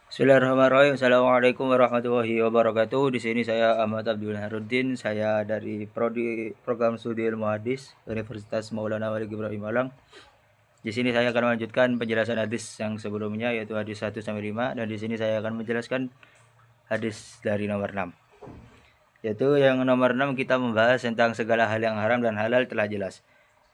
Bismillahirrahmanirrahim. Assalamualaikum warahmatullahi wabarakatuh. Di sini saya Ahmad Abdul Harudin. Saya dari Prodi Program Studi Ilmu Hadis Universitas Maulana Malik Ibrahim Malang. Di sini saya akan melanjutkan penjelasan hadis yang sebelumnya, yaitu hadis 1 sampai 5, dan di sini saya akan menjelaskan hadis dari nomor 6. Yaitu yang nomor 6 kita membahas tentang segala hal yang haram dan halal telah jelas.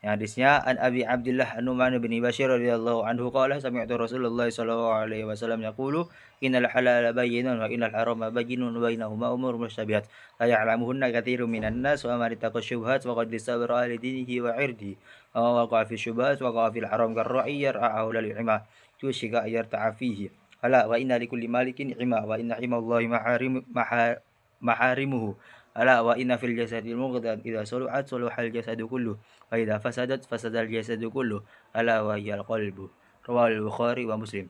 Yang hadisnya an Abi Abdullah An-Nu'man bin Bashir radhiyallahu anhu qala sami'tu Rasulullah sallallahu alaihi wasallam yaqulu innal halala bayyinun wa innal harama bayyinun wa bainahuma umurun mushtabihat la ya'lamuhunna katsirun minan nas wa man ittaqa syubhat faqad istabra li dinihi wa 'irdihi wa waqa'a fi syubhat wa waqa'a fil haram karra'i yar'ahu lil 'ima yushika yarta'a fihi ala wa inna likulli malikin 'ima wa inna 'imallahi maharimuhu ala wa inna fil jasadil mudghah idza saluhat saluhal jasadu kullu wa idza fasadat fasadal jasadu kullu ala wa hiyal qalbu rawahul Bukhari wa Muslim.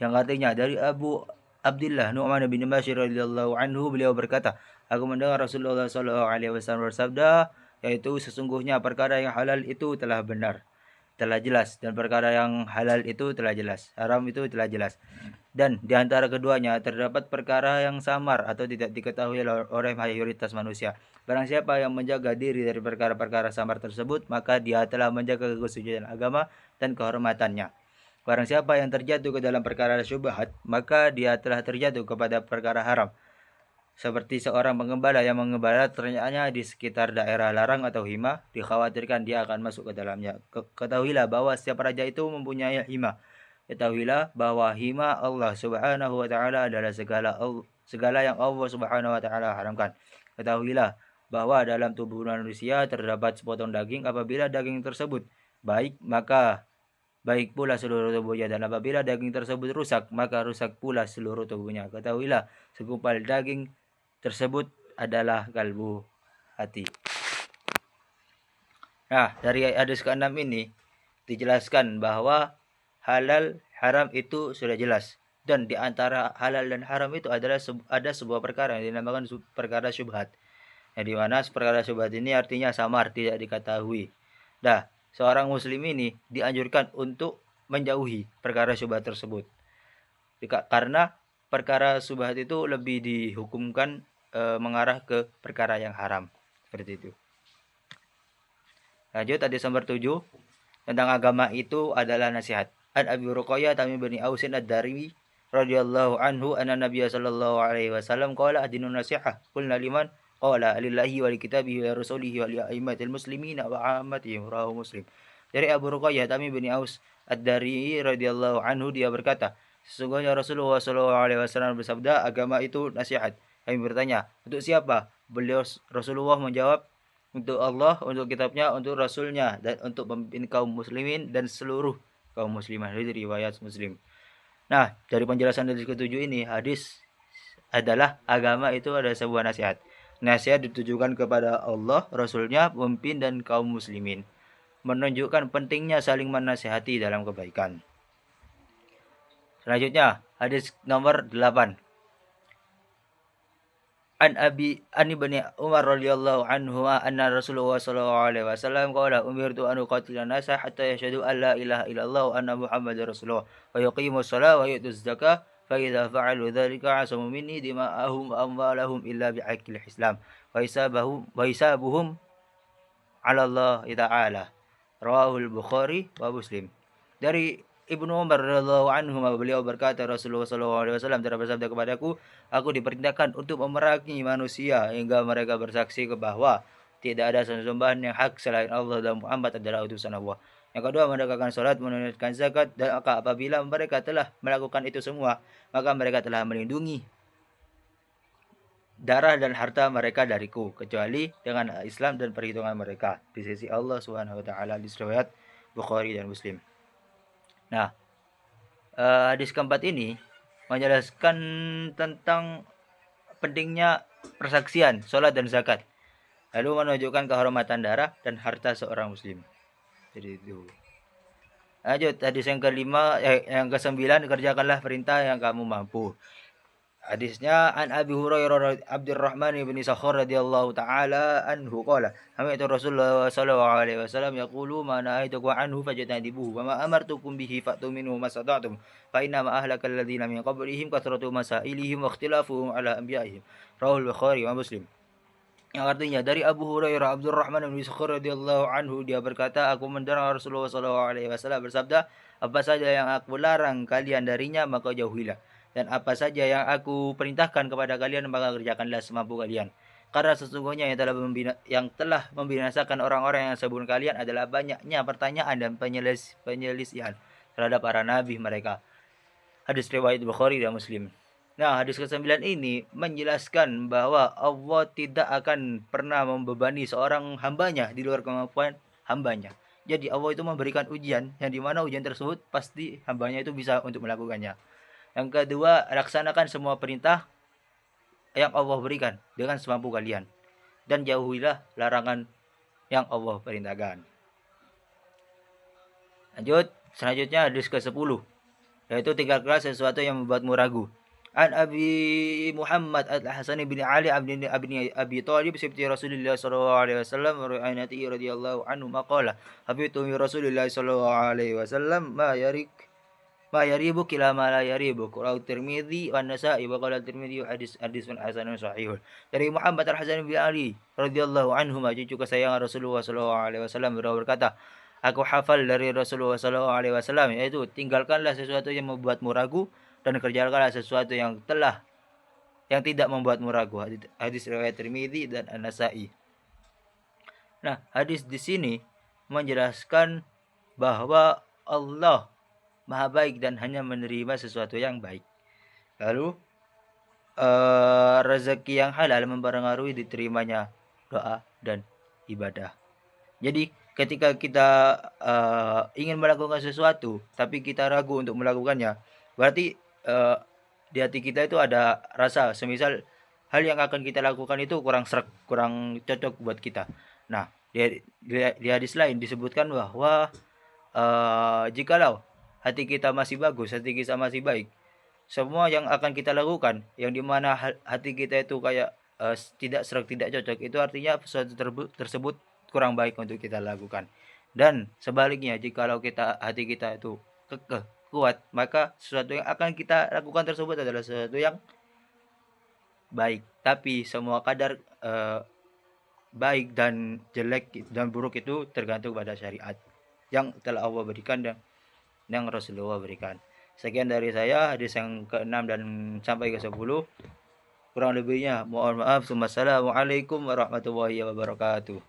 Yang artinya dari Abu Abdullah Nu'man bin Bashir radhiyallahu anhu, beliau berkata, aku mendengar Rasulullah sallallahu alaihi wasallam bersabda, yaitu sesungguhnya perkara yang halal itu telah benar, telah jelas, dan perkara yang halal itu telah jelas, haram itu telah jelas. Dan di antara keduanya terdapat perkara yang samar atau tidak diketahui oleh mayoritas manusia. Barang siapa yang menjaga diri dari perkara-perkara samar tersebut, maka dia telah menjaga kesucian agama dan kehormatannya. Barang siapa yang terjatuh ke dalam perkara syubhat, maka dia telah terjatuh kepada perkara haram. Seperti seorang pengembala yang mengembala ternyata di sekitar daerah larang atau hima, dikhawatirkan dia akan masuk ke dalamnya. Ketahuilah bahwa setiap raja itu mempunyai hima. Ketahuilah bahwa hima Allah Subhanahu wa taala adalah segala yang Allah Subhanahu wa taala haramkan. Ketahuilah bahwa dalam tubuh manusia terdapat sepotong daging, apabila daging tersebut baik, maka baik pula seluruh tubuhnya, dan apabila daging tersebut rusak, maka rusak pula seluruh tubuhnya. Ketahuilah segumpal daging tersebut adalah kalbu, hati. Nah, dari hadis ke-6 ini dijelaskan bahwa halal haram itu sudah jelas, dan di antara halal dan haram itu adalah ada sebuah perkara yang dinamakan perkara syubhat. Yang di mana perkara syubhat ini artinya samar, tidak diketahui. Nah, seorang muslim ini dianjurkan untuk menjauhi perkara syubhat tersebut. Karena perkara syubhat itu lebih dihukumkan mengarah ke perkara yang haram. Seperti itu. Lanjut hadis nomor 7, tentang agama itu adalah nasihat. An Abi Ruqayyah Tamim bin Ausin ad-Darimi radhiyallahu anhu anna Nabiy sallallahu alaihi wasallam qala adinun nasihah qulna liman qala lillahi wa likitabihi wa rasulihi wa li a'immatil muslimina wa 'ammatihim rawahu Muslim. Dari Abu Ruqayyah Tamim bin Aus ad-Darimi radhiyallahu anhu, dia berkata, sesungguhnya Rasulullah sallallahu alaihi wasallam bersabda, agama itu nasihat. Kami bertanya, untuk siapa? Rasulullah menjawab, untuk Allah, untuk kitabnya, untuk rasulnya, dan untuk pemimpin kaum muslimin dan seluruh kaum muslimah. Dari riwayat Muslim. Nah, dari penjelasan hadis ketujuh ini, hadis adalah agama itu adalah sebuah nasihat. Nasihat ditujukan kepada Allah, rasulnya, pemimpin dan kaum muslimin, menunjukkan pentingnya saling menasihati dalam kebaikan. Selanjutnya, hadis nomor 8. An ibni Umar radhiyallahu anhu anna Rasulullah sallallahu alaihi wasallam qala umirtu an uqatila nasa hatta yashhadu an la ilaha illallah wa anna Muhammadar Rasulullah wa yuqimus shalah wa yutuz zakah fa idza fa'alu dzalika asamu minni dima'ahum wa amwalahum illa bihaqqil Islam wa hisabuhum 'ala Allah ta'ala. Rawahul Bukhari wa Muslim. Dari Ibnu Umar radhiyallahu anhu, beliau berkata, Rasulullah sallallahu alaihi wasallam telah bersabda kepadaku, aku diperintahkan untuk memerangi manusia hingga mereka bersaksi bahwa tidak ada sesembahan yang hak selain Allah dan Muhammad adalah utusan Allah. Yang kedua, menegakkan salat, menunaikan zakat, dan apabila mereka telah melakukan itu semua, maka mereka telah melindungi darah dan harta mereka dariku, kecuali dengan Islam dan perhitungan mereka di sisi Allah Subhanahu wa taala, di riwayat Bukhari dan Muslim. Nah, hadis keempat ini menjelaskan tentang pentingnya persaksian, sholat dan zakat, lalu menunjukkan kehormatan darah dan harta seorang muslim. Jadi itu. Lanjut hadis yang kelima, yang ke-9, kerjakanlah perintah yang kamu mampu. Hadisnya an Abi Hurairah Abdurrahman bin Sakhar radhiyallahu taala anhu qala sami'tu Rasulullah sallallahu alaihi wasallam yaqulu ma nahaytukum anhu fajtanibuhu wa ma amartukum bihi fa'tu minhu mastata'tum fa inna ma ahlakal ladzina min qablihim kathratu masailihim wa ikhtilafuhum ala anbiya'ihim rawahul Bukhari wa Muslim. Yang artinya dari Abu Hurairah Abdurrahman bin Sakhar radhiyallahu anhu, dia berkata, aku mendengar Rasulullah sallallahu alaihi wasallam bersabda, apa saja yang aku larang kalian darinya maka jauhilah, dan apa saja yang aku perintahkan kepada kalian maka kerjakanlah semampu kalian. Karena sesungguhnya yang telah membinasakan orang-orang yang sebelum kalian adalah banyaknya pertanyaan dan penyelisihan terhadap para nabi mereka. Hadis riwayat Bukhari dan Muslim. Nah, hadis ke-9 ini menjelaskan bahwa Allah tidak akan pernah membebani seorang hambanya di luar kemampuan hambanya. Jadi Allah itu memberikan ujian yang dimana ujian tersebut pasti hambanya itu bisa untuk melakukannya. Yang kedua, laksanakan semua perintah yang Allah berikan dengan semampu kalian. Dan jauhilah larangan yang Allah perintahkan. Lanjut, selanjutnya hadis ke-10. Yaitu tinggalkanlah sesuatu yang membuatmu ragu. An Abi Muhammad Al-Hasan bin Ali bin Abi Thalib sibti Rasulullah sallallahu alaihi wasallam ra'ayati radhiyallahu anhu maqala habitu Rasulullah sallallahu alaihi wasallam ma yaribuk ila ma la yaribuk rawi Tirmidzi wan Nasa'i wa qala Tirmidzi hadisun hasanun sahih. Dari Muhammad Al-Hasan bin Ali radhiyallahu anhu, cucu kesayangan Rasulullah sallallahu alaihi wasallam, berkata, aku hafal dari Rasulullah sallallahu alaihi wasallam, yaitu tinggalkanlah sesuatu yang membuatmu ragu dan kerjakanlah sesuatu yang tidak membuatmu ragu. Hadis riwayat Tirmidzi dan An-Nasa'i. Nah, hadis di sini menjelaskan bahwa Allah Maha baik dan hanya menerima sesuatu yang baik. Lalu rezeki yang halal mempengaruhi diterimanya doa dan ibadah. Jadi ketika kita ingin melakukan sesuatu tapi kita ragu untuk melakukannya, berarti di hati kita itu ada rasa semisal hal yang akan kita lakukan itu kurang cocok buat kita. Nah, di hadis lain disebutkan bahwa jikalau hati kita masih bagus, hati kita masih baik, semua yang akan kita lakukan yang dimana hati kita itu kayak tidak cocok, itu artinya sesuatu tersebut kurang baik untuk kita lakukan. Dan sebaliknya, jikalau hati kita itu kekeh, kuat, maka sesuatu yang akan kita lakukan tersebut adalah sesuatu yang baik. Tapi semua kadar baik dan jelek dan buruk itu tergantung pada syariat yang telah Allah berikan dan yang Rasulullah berikan. Sekian dari saya, hadis yang ke-6 dan sampai ke-10. Kurang lebihnya mohon maaf. Wassalamualaikum warahmatullahi wabarakatuh.